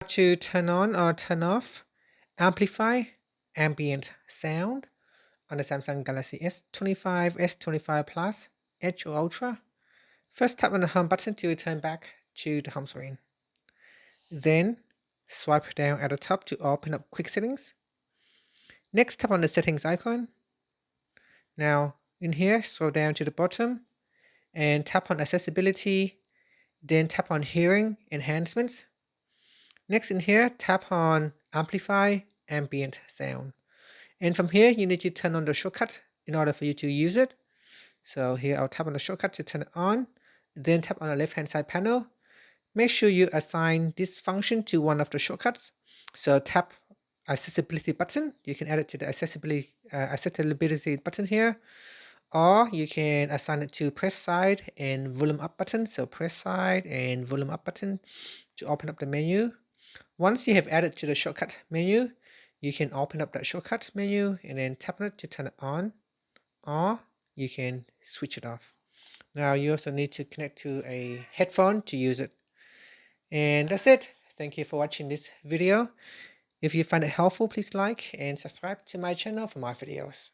To turn on or turn off Amplify Ambient Sound on the Samsung Galaxy S25, S25 Plus, Edge or Ultra. First tap on the home button to return back to the home screen. Then swipe down at the top to open up quick settings. Next tap on the settings icon. Now in here, scroll down to the bottom and tap on accessibility, then tap on hearing enhancements. Next in here, tap on Amplify Ambient Sound. And from here, you need to turn on the shortcut in order for you to use it. So here, I'll tap on the shortcut to turn it on. Then tap on the left-hand side panel. Make sure you assign this function to one of the shortcuts. So tap accessibility button. You can add it to the accessibility button here. Or you can assign it to press side and volume up button. So press side and volume up button to open up the menu. Once you have added to the shortcut menu, you can open up that shortcut menu and then tap on it to turn it on, or you can switch it off. Now you also need to connect to a headphone to use it. And that's it. Thank you for watching this video. If you find it helpful, please like and subscribe to my channel for more videos.